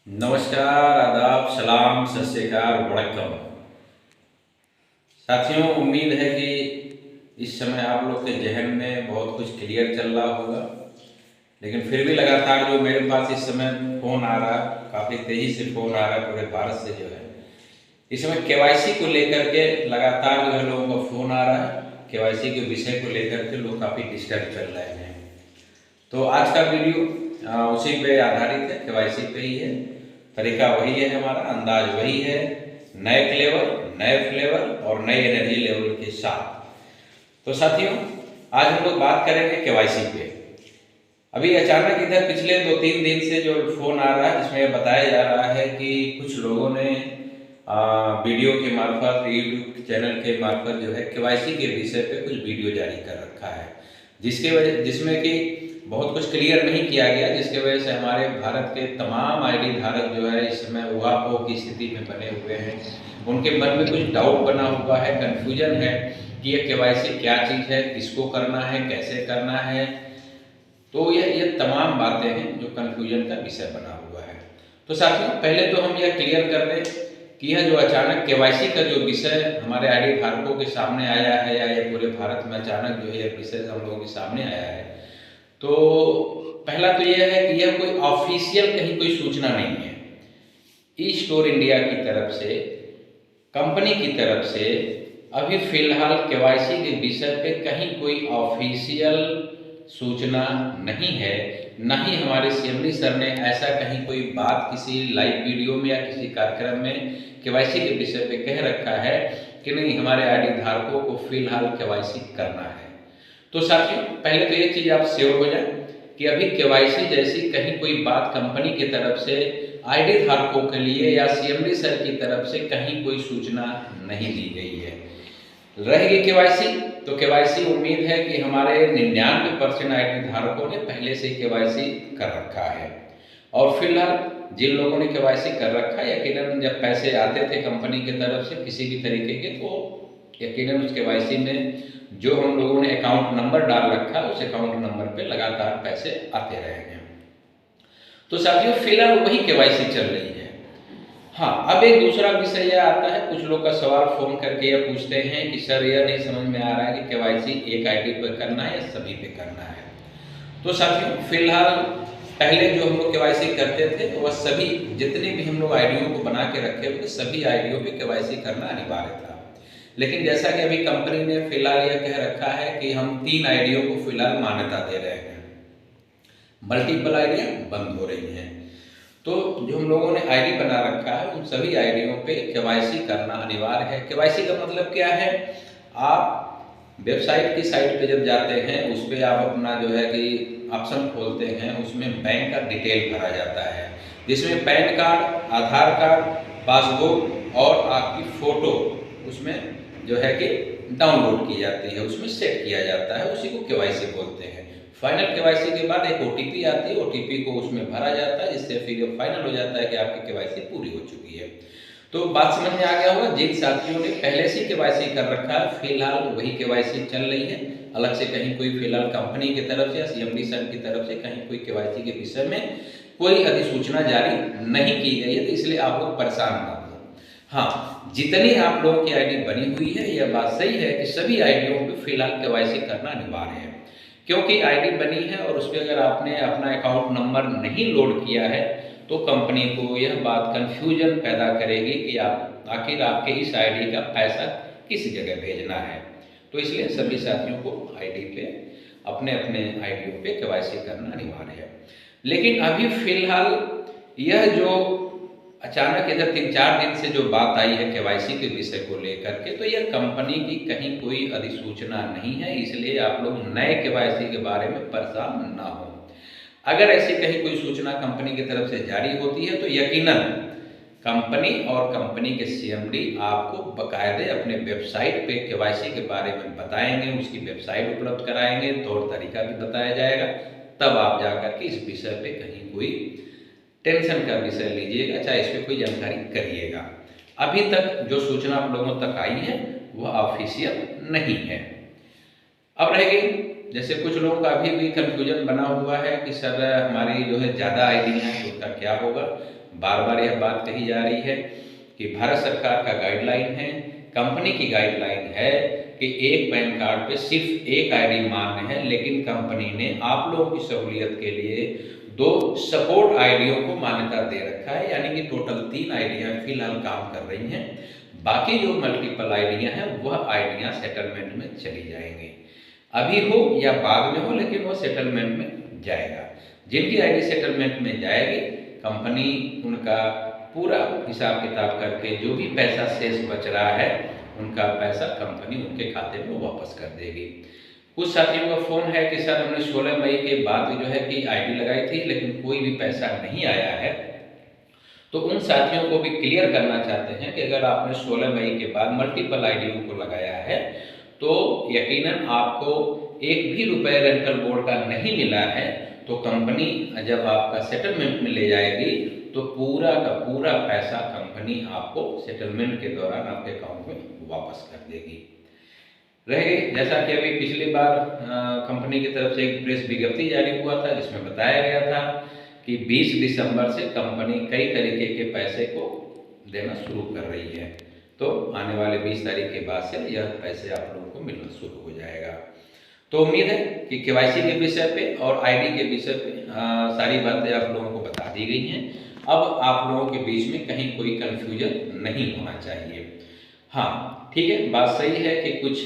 नमस्कार, आदाब, सलाम, सत श्री अकाल, वड़क्कम। साथियों, उम्मीद है कि इस समय आप लोग के जहन में बहुत कुछ क्लियर चल रहा होगा, लेकिन फिर भी लगातार जो मेरे पास इस समय फ़ोन आ रहा है, काफ़ी तेज़ी से फ़ोन आ रहा है पूरे भारत से जो है, इस समय केवाईसी को लेकर के लगातार जो है लोगों का फ़ोन आ रहा है। केवाईसी के विषय को लेकर के लोग काफ़ी डिस्टर्ब चल रहे हैं। तो आज का वीडियो उसी पे आधारित है, केवाईसी पे ही है। तरीका वही है, हमारा अंदाज वही है, नए फ्लेवर और नए एनर्जी लेवल के साथ। तो साथियों, आज हम लोग बात करेंगे केवाईसी पे। अभी अचानक इधर पिछले 2-3 दिन से जो फ़ोन आ रहा है, जिसमें बताया जा रहा है कि कुछ लोगों ने वीडियो के मार्फत, यूट्यूब चैनल के मार्फत जो है केवाईसी के विषय पे कुछ वीडियो जारी कर रखा है, जिसमें कि बहुत कुछ क्लियर नहीं किया गया, जिसके वजह से हमारे भारत के तमाम आईडी धारक जो है इस समय उहापोह की स्थिति में बने हुए हैं। उनके मन में कुछ डाउट बना हुआ है, कन्फ्यूजन है कि ये केवाईसी क्या चीज़ है, किसको करना है, कैसे करना है। तो ये तमाम बातें हैं जो कन्फ्यूजन का विषय बना हुआ है। तो साथियों, पहले तो हम यह क्लियर कर दें कि यह जो अचानक केवाईसी का जो विषय हमारे आईडी धारकों के सामने आया है, या ये पूरे भारत में अचानक जो है यह विषय हम लोगों के सामने आया है, तो पहला तो यह है कि यह कोई ऑफिशियल कहीं कोई सूचना नहीं है। ई स्टोर इंडिया की तरफ से, कंपनी की तरफ से अभी फिलहाल केवाईसी के विषय पे कहीं कोई ऑफिशियल सूचना नहीं है। न ही हमारे सीएमडी सर ने ऐसा कहीं कोई बात किसी लाइव वीडियो में या किसी कार्यक्रम में केवाईसी के विषय पे कह रखा है कि नहीं, हमारे आईडी धारकों को फिलहाल केवाईसी करना है। तो साथियों, पहले तो ये चीज़ आप श्योर हो जाए कि अभी केवाईसी जैसी कहीं कोई बात कंपनी की तरफ से आईडी धारकों के लिए या सीएमडी सर की तरफ से कहीं कोई सूचना नहीं दी गई है। रहेगी केवाईसी, तो केवाईसी उम्मीद है कि हमारे 99% आईडी धारकों ने पहले से केवाईसी कर रखा है। और फिलहाल जिन लोगों ने केवाईसी कर रखा है, यकीनन जब पैसे आते थे कंपनी की तरफ से किसी भी तरीके के, तो यकीनन उस केवाईसी में जो हम लोगों ने अकाउंट नंबर डाल रखा है, उस अकाउंट नंबर पे लगातार पैसे आते रहे हैं। तो साथियों, फिलहाल वही केवाईसी चल रही है। हाँ, अब एक दूसरा विषय यह आता है, कुछ लोग का सवाल फोन करके यह पूछते हैं कि सर, यह नहीं समझ में आ रहा है कि केवाईसी एक आईडी पर करना है या सभी पे करना है। तो साथियों, फिलहाल पहले जो हम लोग केवाईसी करते थे, तो वह सभी जितने भी हम लोग आईडियों को बना के रखे हुए सभी आईडियों पे केवाईसी करना अनिवार्य था। लेकिन जैसा कि अभी कंपनी ने फिलहाल यह कह रखा है कि हम 3 आईडियों को फिलहाल मान्यता दे रहे हैं, मल्टीपल आईडियां बंद हो रही हैं। तो जो हम लोगों ने आईडी बना रखा है, उन सभी आईडियों पे केवाईसी करना अनिवार्य है। केवाईसी का मतलब क्या है? आप वेबसाइट की साइट पे जब जाते हैं, उस पर आप अपना जो है कि ऑप्शन खोलते हैं, उसमें बैंक का डिटेल भरा जाता है, जिसमें पैन कार्ड, आधार कार्ड, पासबुक और आपकी फ़ोटो उसमें जो है कि डाउनलोड की जाती है, उसमें सेट किया जाता है। उसी को केवाईसी बोलते हैं। फाइनल केवाईसी के बाद एक ओटीपी आती है, ओटीपी को उसमें भरा जाता है, जिससे फिर फाइनल हो जाता है कि आपकी केवाईसी पूरी हो चुकी है। तो बात समझ में आ गया होगा। जिन साथियों ने पहले से केवाईसी कर रखा है, फिलहाल वही केवाईसी चल रही है। अलग से कहीं कोई फिलहाल कंपनी की तरफ से या सीएमडी सर की तरफ से कहीं कोई केवाईसी के विषय में कोई अधिसूचना जारी नहीं की गई है, तो इसलिए आप लोग परेशान मत हो। हाँ, जितनी आप लोगों की आईडी बनी हुई है, यह बात सही है कि सभी आईडियों पे फिलहाल केवाईसी करना अनिवार्य है, क्योंकि आईडी बनी है और उस पर अगर आपने अपना अकाउंट नंबर नहीं लोड किया है, तो कंपनी को यह बात कन्फ्यूजन पैदा करेगी कि आप आखिर आपके इस आईडी का पैसा किस जगह भेजना है। तो इसलिए सभी साथियों को आईडी पे अपने अपने आईडियों पे केवाईसी करना अनिवार्य है। लेकिन अभी फिलहाल यह जो अचानक इधर 3-4 दिन से जो बात आई है केवाईसी के विषय को लेकर के, तो यह कंपनी की कहीं कोई अधिसूचना नहीं है, इसलिए आप लोग नए केवाईसी के बारे में परेशान ना हो। अगर ऐसी कहीं कोई सूचना कंपनी की तरफ से जारी होती है, तो यकीनन कंपनी और कंपनी के सीएमडी आपको बकायदे अपने वेबसाइट पे केवाईसी के बारे में बताएंगे, उसकी वेबसाइट उपलब्ध कराएंगे, तौर तरीका भी बताया जाएगा। तब आप जाकर के इस विषय पे कहीं कोई टेंशन का विषय लीजिएगा, चाहे इस पर कोई जानकारी करिएगा। अभी तक जो सूचना आप लोगों तक आई है वह ऑफिशियल नहीं है। अब रह गई, जैसे कुछ लोगों का अभी भी कंफ्यूजन बना हुआ है कि सर, हमारी जो है ज़्यादा आईडी है तो उसका क्या होगा। बार बार यह बात कही जा रही है कि भारत सरकार का गाइडलाइन है, कंपनी की गाइडलाइन है कि एक पैन कार्ड पे सिर्फ एक आईडी मान्य है, लेकिन कंपनी ने आप लोगों की सहूलियत के लिए 2 सपोर्ट आईडियों को मान्यता दे रखा है, यानी कि टोटल 3 आईडियां फिलहाल काम कर रही हैं। बाकी जो मल्टीपल आईडियां हैं वह आईडियां सेटलमेंट में चली जाएंगी, अभी हो या बाद में हो, लेकिन वह सेटलमेंट में जाएगा। जिनकी आईडी सेटलमेंट में जाएगी, कंपनी उनका पूरा हिसाब किताब करके जो भी पैसा शेष बच रहा है उनका पैसा कंपनी उनके खाते में वापस कर देगी। कुछ साथियों का फोन है कि सर हमने 16 मई के बाद जो है कि आईडी लगाई थी लेकिन कोई भी पैसा नहीं आया है, तो उन साथियों को भी क्लियर करना चाहते हैं कि अगर आपने 16 मई के बाद मल्टीपल आईडियों को लगाया है तो यकीनन आपको एक भी रुपये रेंटल बोर्ड का नहीं मिला है, तो कंपनी जब आपका सेटलमेंट में ले जाएगी तो पूरा का पूरा पैसा कंपनी आपको सेटलमेंट के दौरान आपके अकाउंट में वापस कर देगी। रह गई, जैसा कि अभी पिछली बार कंपनी की तरफ से एक प्रेस विज्ञप्ति जारी हुआ था जिसमें बताया गया था कि 20 दिसंबर से कंपनी कई तरीके के पैसे को देना शुरू कर रही है, तो आने वाले 20 तारीख के बाद से यह पैसे आप लोगों को मिलना शुरू हो जाएगा। तो उम्मीद है कि केवाईसी के विषय पे और आईडी के विषय पे सारी बातें आप लोगों को बता दी गई हैं। अब आप लोगों के बीच में कहीं कोई कन्फ्यूजन नहीं होना चाहिए। हाँ ठीक है, बात सही है कि कुछ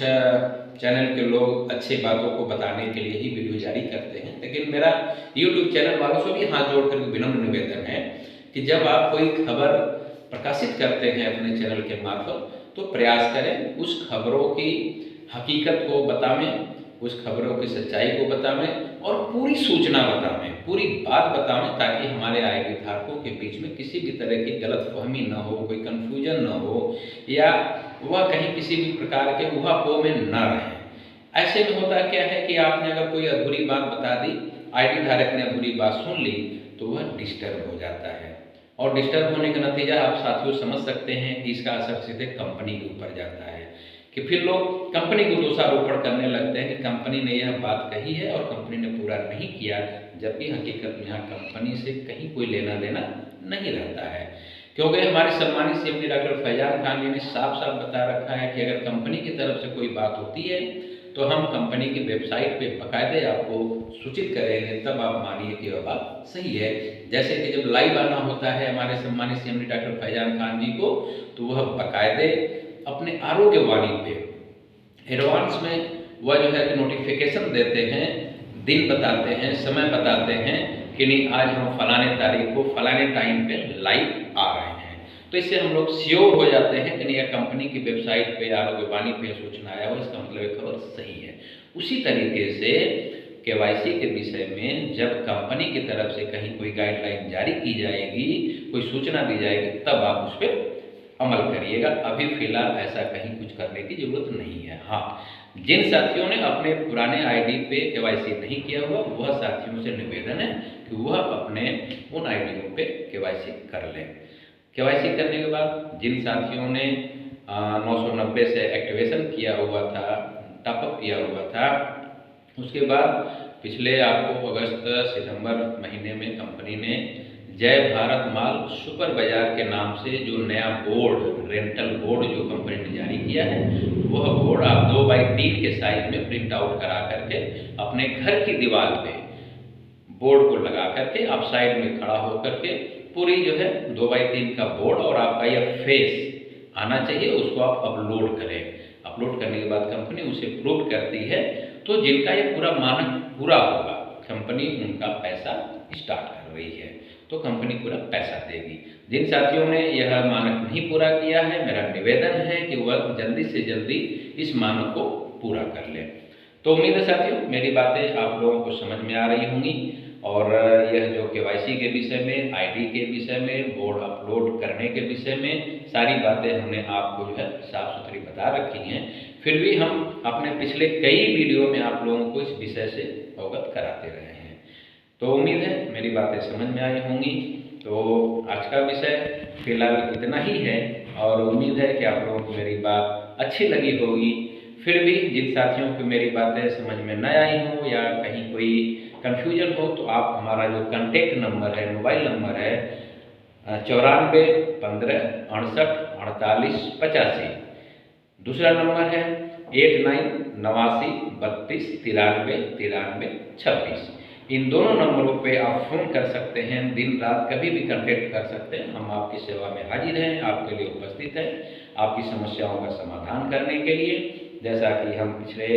चैनल के लोग अच्छी बातों को बताने के लिए ही वीडियो जारी करते हैं, लेकिन मेरा YouTube चैनल वालों से भी हाथ जोड़ कर विनम्र निवेदन है कि जब आप कोई खबर प्रकाशित करते हैं अपने चैनल के मार्फत तो प्रयास करें उस खबरों की हकीकत को बतावें, उस खबरों की सच्चाई को बतावें और पूरी सूचना बतावें, पूरी बात बतावें, ताकि हमारे आईडी धारकों के बीच में किसी भी तरह की गलतफहमी न हो, कोई कन्फ्यूजन न हो या वह कहीं किसी भी प्रकार के ऊहापोह में न रहें। ऐसे में होता क्या है कि आपने अगर कोई अधूरी बात बता दी, आईडी धारक ने अधूरी बात सुन ली तो वह डिस्टर्ब हो जाता है, और डिस्टर्ब होने का नतीजा आप साथियों समझ सकते हैं कि इसका असर सीधे कंपनी के ऊपर जाता है कि फिर लोग कंपनी को दोषारोपण करने लगते हैं कि कंपनी ने यह बात कही है और कंपनी ने पूरा नहीं किया, जबकि हकीकत में यहाँ कंपनी से कहीं कोई लेना देना नहीं रहता है। क्योंकि हमारे सम्मानित CMD डॉक्टर फैजान खान जी ने साफ साफ बता रखा है कि अगर कंपनी की तरफ से कोई बात होती है तो हम कंपनी की वेबसाइट पे बाकायदे आपको सूचित करेंगे, तब आप मानिए कि वह बात सही है। जैसे कि जब लाइव आना होता है हमारे सम्मानित CMD डॉक्टर फैजान खान जी को, तो वह बाकायदे अपने आरोग्य वाणी पे एडवांस में वह जो है कि नोटिफिकेशन देते हैं, दिन बताते हैं, समय बताते हैं कि नहीं आज हम फलाने तारीख को फलाने टाइम पे लाइव आ रहे हैं। तो इससे हम लोग श्योर हो जाते हैं कि नहीं यह कंपनी की वेबसाइट पे आरोग्य वाणी पे सूचना आया हो, इसका मतलब एक खबर सही है। उसी तरीके से केवाईसी के विषय में जब कंपनी की तरफ से कहीं कोई गाइडलाइन जारी की जाएगी, कोई सूचना दी जाएगी, तब आप उस पर अमल करिएगा। अभी फिलहाल ऐसा कहीं कुछ करने की जरूरत नहीं है। हाँ, जिन साथियों ने अपने पुराने आईडी पे केवाईसी नहीं किया हुआ, वह साथियों से निवेदन है कि वह अपने उन आईडियों पे केवाईसी कर लें। केवाईसी करने के बाद जिन साथियों ने 990 से एक्टिवेशन किया हुआ था, टॉपअप किया हुआ था, उसके बाद पिछले आपको अगस्त सितंबर महीने में कंपनी ने जय भारत माल सुपर बाजार के नाम से जो नया बोर्ड, रेंटल बोर्ड जो कंपनी ने जारी किया है, वह बोर्ड आप 2x3 के साइज में प्रिंट आउट करा करके अपने घर की दीवार पे बोर्ड को लगा करके आप साइड में खड़ा होकर के पूरी जो है 2x3 का बोर्ड और आपका यह फेस आना चाहिए, उसको आप अपलोड करें। अपलोड करने के बाद कंपनी उसे प्रूव करती है, तो जिनका ये पूरा मानक पूरा होगा, कंपनी उनका पैसा स्टार्ट कर रही है, तो कंपनी पूरा पैसा देगी। जिन साथियों ने यह मानक नहीं पूरा किया है, मेरा निवेदन है कि वह जल्दी से जल्दी इस मानक को पूरा कर लें। तो उम्मीद है साथियों मेरी बातें आप लोगों को समझ में आ रही होंगी, और यह जो केवाईसी के विषय में, आईडी के विषय में, बोर्ड अपलोड करने के विषय में सारी बातें हमने आपको जो है साफ सुथरी बता रखी हैं। फिर भी हम अपने पिछले कई वीडियो में आप लोगों को इस विषय से अवगत कराते रहे हैं। तो उम्मीद है मेरी बातें समझ में आई होंगी। तो आज का विषय फिलहाल इतना ही है, और उम्मीद है कि आप लोगों को मेरी बात अच्छी लगी होगी। फिर भी जिन साथियों को मेरी बातें समझ में न आई हो या कहीं कोई कन्फ्यूजन हो, तो आप हमारा जो कॉन्टेक्ट नंबर है, मोबाइल नंबर है 94 15 68 88। दूसरा नंबर है 89 92 32 93 93 26। इन दोनों नंबरों पे आप फ़ोन कर सकते हैं, दिन रात कभी भी कांटेक्ट कर सकते हैं। हम आपकी सेवा में हाजिर हैं, आपके लिए उपस्थित हैं, आपकी समस्याओं का समाधान करने के लिए। जैसा कि हम पिछले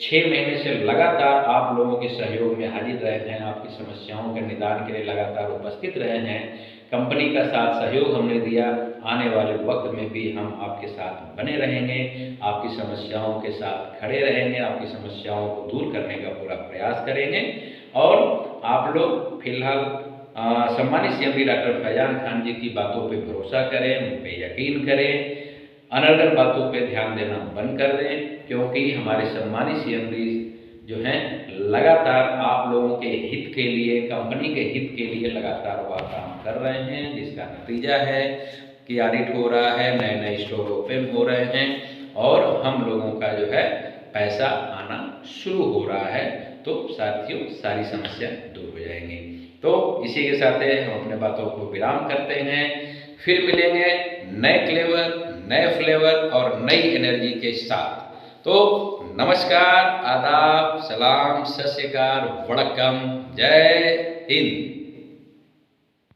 6 महीने से लगातार आप लोगों के सहयोग में हाजिर रहे हैं, आपकी समस्याओं के निदान के लिए लगातार उपस्थित रहे हैं, कंपनी का साथ सहयोग हमने दिया, आने वाले वक्त में भी हम आपके साथ बने रहेंगे, आपकी समस्याओं के साथ खड़े रहेंगे, आपकी समस्याओं को दूर करने का पूरा प्रयास करेंगे। और आप लोग फिलहाल सम्मानित CMD डॉक्टर फैजान खान जी की बातों पे भरोसा करें, उन पे यकीन करें, अनर्गल बातों पे ध्यान देना बंद कर दें, क्योंकि हमारे सम्मानित CMD जो हैं लगातार आप लोगों के हित के लिए, कंपनी के हित के लिए लगातार वह काम कर रहे हैं, जिसका नतीजा है कि ऑडिट हो रहा है, नए नए स्टोर ओपन हो रहे हैं और हम लोगों का जो है पैसा आना शुरू हो रहा है। तो साथियों, सारी समस्या दूर हो जाएंगी। तो इसी के साथ हम अपने बातों को विराम करते हैं। फिर मिलेंगे नए क्लेवर, नए फ्लेवर और नई एनर्जी के साथ। तो नमस्कार, आदाब, सलाम, सत श्री अकाल, वड़क्कम, जय हिंद।